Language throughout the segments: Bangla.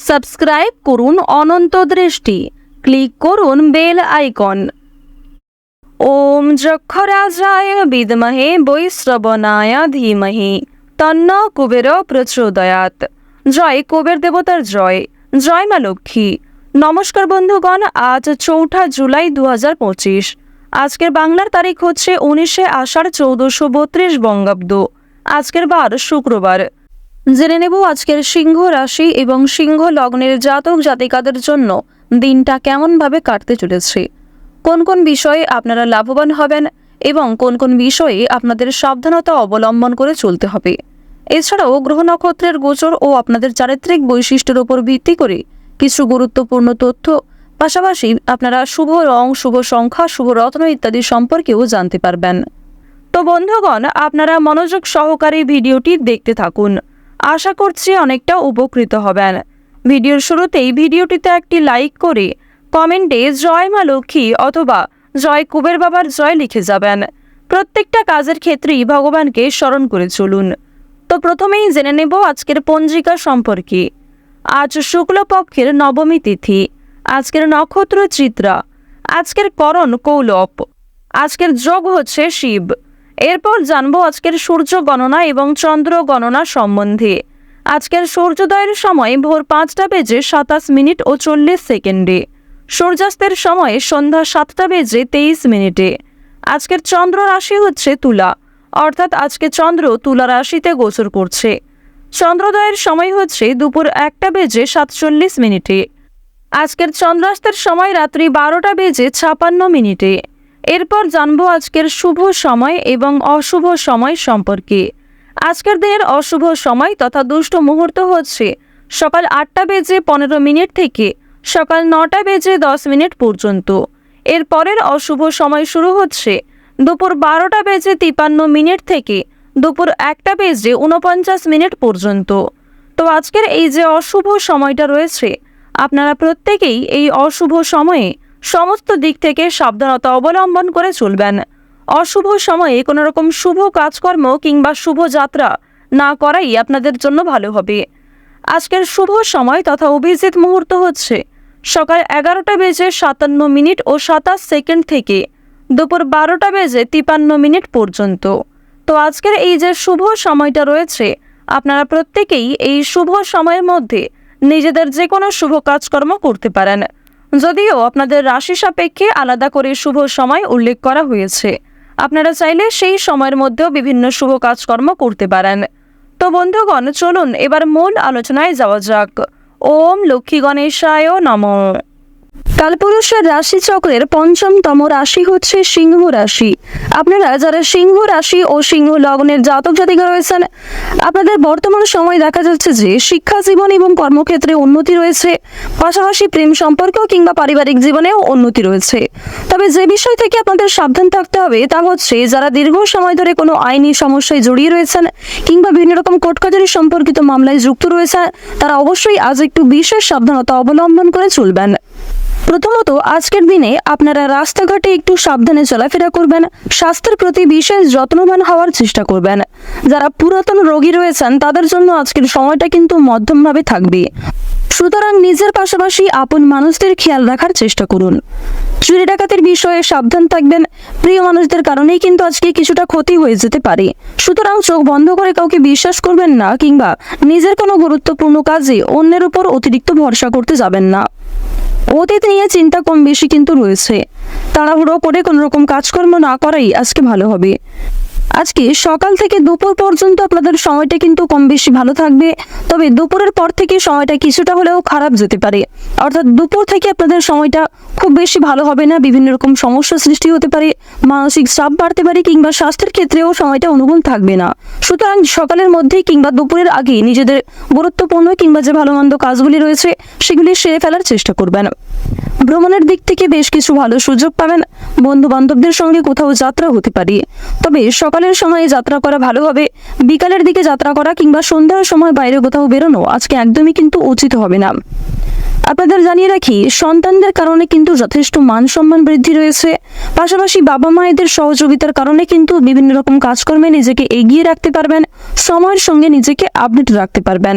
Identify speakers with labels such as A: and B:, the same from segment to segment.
A: সাবস্ক্রাইব করুন অনন্ত দৃষ্টি, ক্লিক করুন বেল আইকন। ওম যক্ষরাজায় বিদ্মহে বৈশ্রবণায় ধীমহি তন্ন কুবের প্রচোদয়াৎ। জয় কুবের দেবতার জয়, জয় মা লক্ষ্মী। নমস্কার বন্ধুগণ, আজ 4 জুলাই 2025। আজকের বাংলার তারিখ হচ্ছে 19 আষাঢ় 1432 বঙ্গাব্দ। আজকের বার শুক্রবার। জেনে নেব আজকের সিংহ রাশি এবং সিংহ লগ্নের জাতক জাতিকাদের জন্য দিনটা কেমনভাবে কাটতে চলেছে, কোন কোন বিষয়ে আপনারা লাভবান হবেন এবং কোন কোন বিষয়ে আপনাদের সাবধানতা অবলম্বন করে চলতে হবে। এছাড়াও গ্রহ নক্ষত্রের গোচর ও আপনাদের চারিত্রিক বৈশিষ্ট্যের উপর ভিত্তি করে কিছু গুরুত্বপূর্ণ তথ্য, পাশাপাশি আপনারা শুভ রং, শুভ সংখ্যা, শুভ রত্ন ইত্যাদি সম্পর্কেও জানতে পারবেন। তো বন্ধুগণ, আপনারা মনোযোগ সহকারে ভিডিওটি দেখতে থাকুন। আশা করছি অনেকটা উপকৃত হবেন। ভিডিওর শুরুতেই ভিডিওটিতে একটি লাইক করে কমেন্টে জয় মা লক্ষ্মী অথবা জয় কুবের বাবার জয় লিখে যাবেন। প্রত্যেকটা কাজের ক্ষেত্রেই ভগবানকে স্মরণ করে চলুন। তো প্রথমেই জেনে নেব আজকের পঞ্জিকা সম্পর্কে। আজ শুক্লপক্ষের নবমী তিথি, আজকের নক্ষত্র চিত্রা, আজকের করণ কৌলব, আজকের যোগ হচ্ছে শিব। এরপর জানবো আজকের সূর্য গণনা এবং চন্দ্র গণনা সম্বন্ধে। আজকের সূর্যোদয়ের সময় ভোর 5:27 ও 40 সেকেন্ডে, সূর্যাস্তের সময় সন্ধ্যা 7:23। আজকের চন্দ্র রাশি হচ্ছে তুলা, অর্থাৎ আজকে চন্দ্র তুলা রাশিতে গোচর করছে। চন্দ্রোদয়ের সময় হচ্ছে দুপুর 1:47। আজকের চন্দ্রাস্তের সময় রাত্রি 12:56। এরপর জানবো আজকের শুভ সময় এবং অশুভ সময় সম্পর্কে। আজকের দিনের অশুভ সময় তথা দুষ্ট মুহূর্ত হচ্ছে সকাল 8:15 থেকে সকাল 9:10 পর্যন্ত। এর পরের অশুভ সময় শুরু হচ্ছে দুপুর 12:53 থেকে দুপুর 1:49 পর্যন্ত। তো আজকের এই যে অশুভ সময়টা রয়েছে, আপনারা প্রত্যেকেই এই অশুভ সময়ে সমস্ত দিক থেকে সাবধানতা অবলম্বন করে চলবেন। অশুভ সময়ে কোনো রকম শুভ কাজকর্ম কিংবা শুভ যাত্রা না করাই আপনাদের জন্য ভালো হবে। আজকের শুভ সময় তথা অভিজিৎ মুহূর্ত হচ্ছে সকাল 11:57 ও 27 সেকেন্ড থেকে দুপুর 12:53 পর্যন্ত। তো আজকের এই যে শুভ সময়টা রয়েছে, আপনারা প্রত্যেকেই এই শুভ সময়ের মধ্যে নিজেদের যে কোনো শুভ কাজকর্ম করতে পারেন, যদিও আপনাদের রাশি সাপেক্ষে আলাদা করে শুভ সময় উল্লেখ করা হয়েছে। আপনারা চাইলে সেই সময়ের মধ্যেও বিভিন্ন শুভ কাজকর্ম করতে পারেন। তো বন্ধুগণ, চলুন এবার মূল আলোচনায় যাওয়া যাক। ওম লক্ষ্মী গণেশায় নমঃ। কালপুরুষের রাশি চক্রের 5মতম রাশি হচ্ছে সিংহ রাশি। আপনারা যারা সিংহ রাশি ও সিংহ লগ্নের জাতক জাতিকা রয়েছেন, আপনাদের বর্তমান সময় দেখা যাচ্ছে যে শিক্ষা জীবন এবং কর্মক্ষেত্রে উন্নতি রয়েছে, পাশাপাশি প্রেম সম্পর্ক কিংবা পারিবারিক জীবনেও উন্নতি রয়েছে। তবে যে বিষয় থেকে আপনাদের সাবধান থাকতে হবে তা হচ্ছে যারা দীর্ঘ সময় ধরে কোনো আইনি সমস্যায় জড়িয়ে রয়েছেন কিংবা বিভিন্ন রকম কোর্ট কাছারি সম্পর্কিত মামলায় যুক্ত রয়েছেন, তারা অবশ্যই আজ একটু বিশেষ সাবধানতা অবলম্বন করে চলবেন। প্রথমত, আজকের দিনে আপনারা রাস্তাঘাটে একটু সাবধানে চলাফেরা করবেন, স্বাস্থ্যের প্রতি বিশেষ যত্নবান হওয়ার চেষ্টা করবেন। যারা পুরাতন রোগী রয়েছেন তাদের জন্য আজকের সময়টা কিন্তু মধ্যমভাবে থাকবে, সুতরাং নিজের পাশাপাশি আপন মানুষদের খেয়াল রাখার চেষ্টা করুন। চুরি ডাকাতির বিষয়ে সাবধান থাকবেন, প্রিয় মানুষদের কারণেই কিন্তু আজকে কিছুটা ক্ষতি হয়ে যেতে পারে। সুতরাং চোখ বন্ধ করে কাউকে বিশ্বাস করবেন না কিংবা নিজের কোনো গুরুত্বপূর্ণ কাজে অন্যের উপর অতিরিক্ত ভরসা করতে যাবেন না। অতীত নিয়ে চিন্তা কম বেশি কিন্তু রয়েছে, তাড়াহুড়ো করে কোনো রকম কাজকর্ম না করাই আজকে ভালো হবে। আজকে সকাল থেকে দুপুর পর্যন্ত আপনাদের সময়টা কিন্তু কম বেশি ভালো থাকবে, তবে দুপুরের পর থেকে সময়টা কিছুটা হলেও খারাপ যেতে পারে। অর্থাৎ দুপুর থেকে আপনাদের সময়টা খুব বেশি ভালো হবে না, বিভিন্ন রকম সমস্যা সৃষ্টি হতে পারে, মানসিক চাপ বাড়তে পারে কিংবা স্বাস্থ্যের ক্ষেত্রেও সময়টা অনুকূল থাকবে না। সুতরাং সকালের মধ্যেই কিংবা দুপুরের আগেই নিজেদের গুরুত্বপূর্ণ কিংবা যে ভালো মন্দ কাজগুলি রয়েছে সেগুলি সেরে ফেলার চেষ্টা করবেন। ভ্রমণের দিক থেকে বেশ কিছু ভালো সুযোগ পাবেন, বন্ধু বান্ধবদের সঙ্গে কোথাও যাত্রা হতে পারে। তবে সকালের সময়ে যাত্রা করা ভালো হবে, বিকালের দিকে যাত্রা করা কিংবা সন্ধ্যার সময় বাইরে কোথাও বেরোনো আজকে একদমই কিন্তু উচিত হবে না। আপনাদের জানিয়ে রাখি, সন্তানদের কারণে কিন্তু যথেষ্ট মান সম্মান বৃদ্ধি রয়েছে, পাশাপাশি বাবা মায়েদের সহযোগিতার কারণে কিন্তু বিভিন্ন রকম কাজকর্মে নিজেকে এগিয়ে রাখতে পারবেন, সময়ের সঙ্গে নিজেকে আপডেট রাখতে পারবেন।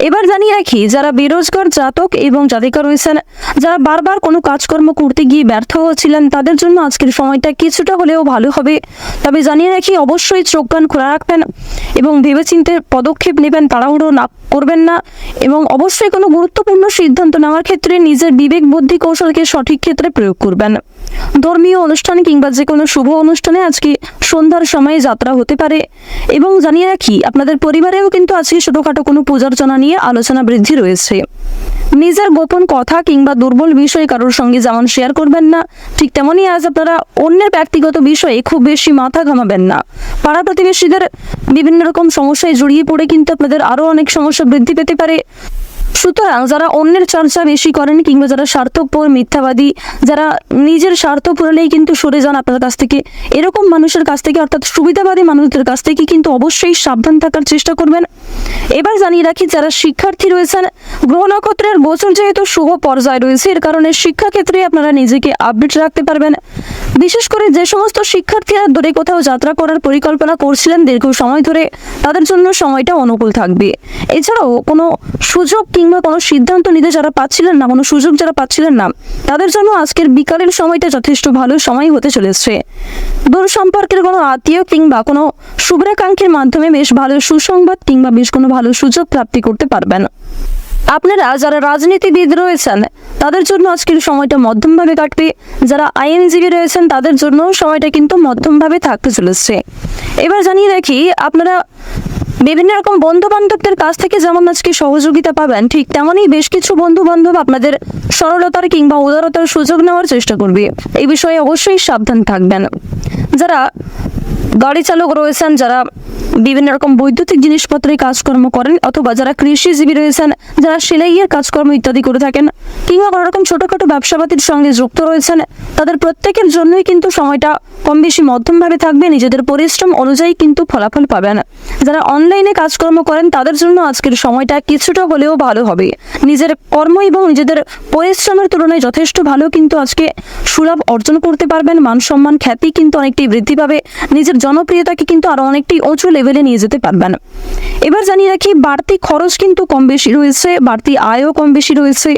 A: এবার জানিয়ে রাখি, যারা বেরোজগার জাতক এবং জাতিকা রয়েছেন, যারা বারবার কোনো কাজকর্ম করতে গিয়ে ব্যর্থ হচ্ছিলেন, তাদের জন্য আজকের সময়টা কিছুটা হলেও ভালো হবে। তবে জানিয়ে রাখি, অবশ্যই চোখ কান খোলা রাখবেন এবং ভেবেচিন্তে পদক্ষেপ নেবেন, তাড়াহুড়ো না করবেন না এবং অবশ্যই কোনো গুরুত্বপূর্ণ সিদ্ধান্ত নেওয়ার ক্ষেত্রে নিজের বিবেক বুদ্ধি কৌশলকে সঠিক ক্ষেত্রে প্রয়োগ করবেন। ধর্মীয় অনুষ্ঠান কিংবা যে কোনো শুভ অনুষ্ঠানে আজকে সন্ধ্যার সময়ে যাত্রা হতে পারে। এবং জানিয়ে রাখি, আপনাদের পরিবারেও কিন্তু আজকে ছোটোখাটো কোনো পূজার্চনা নিয়ে আলোচনা বৃদ্ধি রয়েছে। নিজের গোপন কথা কিংবা দুর্বল বিষয় কারোর সঙ্গে যেমন শেয়ার করবেন না, ঠিক তেমনই আজ আপনারা অন্যের ব্যক্তিগত বিষয়ে খুব বেশি মাথা ঘামাবেন না। পাড়া প্রতিবেশীদের বিভিন্ন রকম সমস্যায় জড়িয়ে পড়ে কিন্তু আপনাদের আরও অনেক সমস্যা বৃদ্ধি পেতে পারে। সুতরাং যারা অন্যের চর্চা বেশি করেন কিংবা যারা স্বার্থপর, মিথ্যাবাদী, যারা নিজের স্বার্থ পুরালেই কিন্তু সরে যান আপনার কাছ থেকে, এরকম মানুষের কাছ থেকে অর্থাৎ সুবিধাবাদী মানুষদের কাছ থেকে কিন্তু অবশ্যই সাবধান থাকার চেষ্টা করবেন। এবার জানিয়ে রাখি, যারা শিক্ষার্থী রয়েছেন, গ্রহ নক্ষত্রের গোচর যেহেতু শুভ পর্যায়ে রয়েছে, এর কারণে শিক্ষাক্ষেত্রে আপনারা নিজেকে আপডেট রাখতে পারবেন। বিশেষ করে যে সমস্ত শিক্ষার্থীরা দূরে কোথাও যাত্রা করার পরিকল্পনা করছিলেন দীর্ঘ সময় ধরে, তাদের জন্য সময়টা অনুকূল থাকবে। এছাড়াও কোনো সুযোগ কিংবা কোনো সিদ্ধান্ত নিতে যারা পাচ্ছিলেন না, কোনো সুযোগ যারা পাচ্ছিলেন না, তাদের জন্য আজকের বিকালের সময়টা যথেষ্ট ভালো সময় হতে চলেছে। দূর সম্পর্কের কোনো আত্মীয় কিংবা কোনো শুভ্রাকাঙ্ক্ষীর মাধ্যমে বেশ ভালো সুসংবাদ কিংবা বেশ কোনো ভালো সুযোগ প্রাপ্তি করতে পারবেন। আপনারা যারা রাজনীতিবিদ রয়েছেন, তাদের জন্য আজকের সময়টা মধ্যমভাবে কাটবে। যারা আইনজীবী রয়েছেন, তাদের জন্য সময়টা কিন্তু মধ্যমভাবে থাকতে চলেছে। এবার জানিয়ে রাখি, আপনারা বিভিন্ন রকম বন্ধু বান্ধবদের কাছ থেকে যেমন আজকে সহযোগিতা পাবেন, ঠিক তেমনই বেশ কিছু বন্ধু বান্ধব আপনাদের সরলতার কিংবা উদারতার সুযোগ নেওয়ার চেষ্টা করবে। এই বিষয়ে অবশ্যই সাবধান থাকবেন। যারা গাড়ি চালক রয়েছেন, যারা বিভিন্ন রকম বৈদ্যুতিক জিনিসপত্রের কাজকর্ম করেন, অথবা যারা কৃষিজীবী রয়েছেন, যারা সেলাইয়ের কাজকর্ম ইত্যাদি করে থাকেন, কিংবা কোনো রকম ছোটোখাটো ব্যবসাপাতির সঙ্গে যুক্ত রয়েছেন, তাদের প্রত্যেকের জন্যই কিন্তু সময়টা কম বেশি মধ্যমভাবে থাকবে। নিজেদের পরিশ্রম অনুযায়ী কিন্তু ফলাফল পাবেন। যারা অনলাইনে কাজকর্ম করেন, তাদের জন্য আজকের সময়টা কিছুটা হলেও ভালো হবে। নিজের কর্ম এবং নিজেদের পরিশ্রমের তুলনায় যথেষ্ট ভালো কিন্তু আজকে সুলাভ অর্জন করতে পারবেন। মান সম্মান, খ্যাতি কিন্তু অনেকটাই বৃদ্ধি পাবে। নিজের জনপ্রিয়তাকে কিন্তু আরও অনেকটাই উঁচু লেভেলে নিয়ে যেতে পারবেন। এবার জানিয়ে রাখি, বাড়তি খরচ কিন্তু কম বেশি রয়েছে, বাড়তি আয়ও কম বেশি রয়েছে।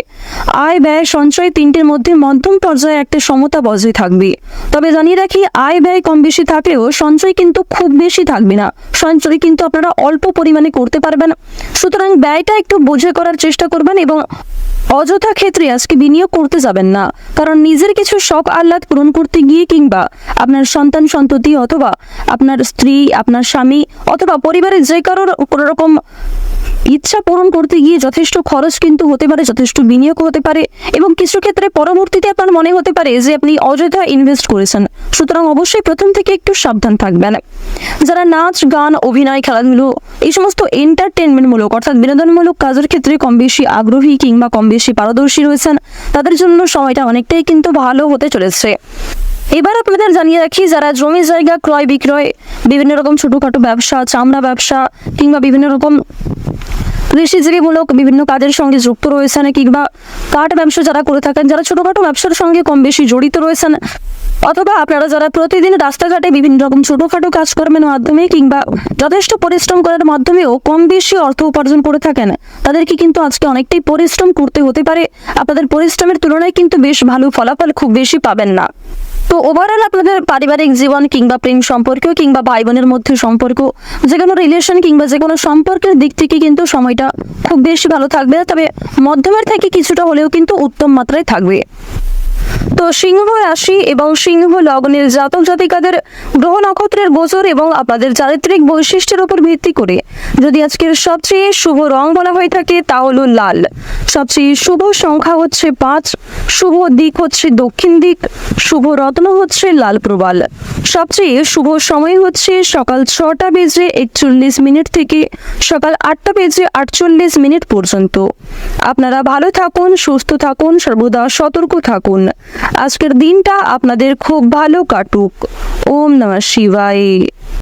A: আয়, ব্যয়, সঞ্চয় তিনটির মধ্যে মধ্যম পর্যায়ে একটা সমতা বজায় থাকবে। তবে জানিয়ে রাখি, আয় ব্যয় কম বেশি থাকলেও সঞ্চয় কিন্তু খুব বেশি থাকবে না। সঞ্চয় কিন্তু আপনারা অল্প পরিমাণে করতে পারবেন। সুতরাং ব্যয়টা একটু বুঝে করার চেষ্টা করবেন এবং অযথা ক্ষেত্রে আজকে বিনিয়োগ করতে যাবেন না। কারণ নিজের কিছু শখ আহ্লাদ পূরণ করতে গিয়ে কিংবা আপনার সন্তান সন্ততি অথবা আপনার স্ত্রী, আপনার স্বামী অথবা পরিবারের যে কারোর কোনো রকম ইচ্ছা পূরণ করতে গিয়ে যথেষ্ট খরচ কিন্তু হতে পারে, যথেষ্ট বিনিয়োগ হতে পারে এবং কিছু ক্ষেত্রে পরবর্তীতে আপনার মনে হতে পারে যে আপনি অযথা ইনভেস্ট করেছেন। সুতরাং অবশ্যই প্রথম থেকে একটু সাবধান থাকবেন। যারা নাচ, গান, অভিনয়, খেলাধুলো এই সমস্ত এন্টারটেনমেন্টমূলক অর্থাৎ বিনোদনমূলক কাজের ক্ষেত্রে কম বেশি আগ্রহী কিংবা কম বেশি পারদর্শী রয়েছেন, তাদের জন্য সময়টা অনেকটাই কিন্তু ভালো হতে চলেছে। এবার আপনাদের জানিয়ে রাখি, যারা জমি জায়গা ক্রয় বিক্রয়, বিভিন্ন রকম ছোটোখাটো ব্যবসা, চামড়া ব্যবসা কিংবা বিভিন্ন রকম কৃষিজীবীমূলক বিভিন্ন কাজের সঙ্গে যুক্ত রয়েছেন কিংবা কাঠ ব্যবসা যারা করে থাকেন, যারা ছোটোখাটো ব্যবসার সঙ্গে কম বেশি জড়িত রয়েছেন, অথবা আপনারা যারা প্রতিদিন রাস্তাঘাটে বিভিন্ন রকম ছোটোখাটো কাজকর্মের মাধ্যমে কিংবা যথেষ্ট পরিশ্রম করার মাধ্যমেও কম বেশি অর্থ উপার্জন করে থাকেন, তাদেরকে কিন্তু আজকে অনেকটাই পরিশ্রম করতে হতে পারে। আপনাদের পরিশ্রমের তুলনায় কিন্তু বেশ ভালো ফলাফল খুব বেশি পাবেন না। তো ওভারঅল আপনাদের পারিবারিক জীবন কিংবা প্রেম সম্পর্ক কিংবা ভাই বোনের মধ্যে সম্পর্ক, যে কোনো রিলেশন কিংবা যে কোনো সম্পর্কের দিক থেকে কিন্তু সময়টা খুব বেশি ভালো থাকবে। তবে মধ্যমের থেকে কিছুটা হলেও কিন্তু উত্তম মাত্রায় থাকবে। তো সিংহ রাশি এবং সিংহ লগ্নের জাতক জাতিকাদের গ্রহ নক্ষত্রের গোচর এবং আপনাদের চারিত্রিক বৈশিষ্ট্যের উপর ভিত্তি করে যদি আজকের সবচেয়ে শুভ রং বলা হয়ে থাকে তা হলো লাল। সবচেয়ে শুভ সংখ্যা হচ্ছে 5, শুভ দিক হচ্ছে দক্ষিণ দিক, শুভ রত্ন হচ্ছে লাল প্রবাল। সবচেয়ে শুভ সময় হচ্ছে সকাল 6টা বেজে 41 মিনিট থেকে সকাল 8টা বেজে 48 মিনিট পর্যন্ত। আপনারা ভালো থাকুন, সুস্থ থাকুন, সর্বদা সতর্ক থাকুন। আজকের দিনটা আপনাদের খুব ভালো কাটুক। ওম নমঃ শিবায়।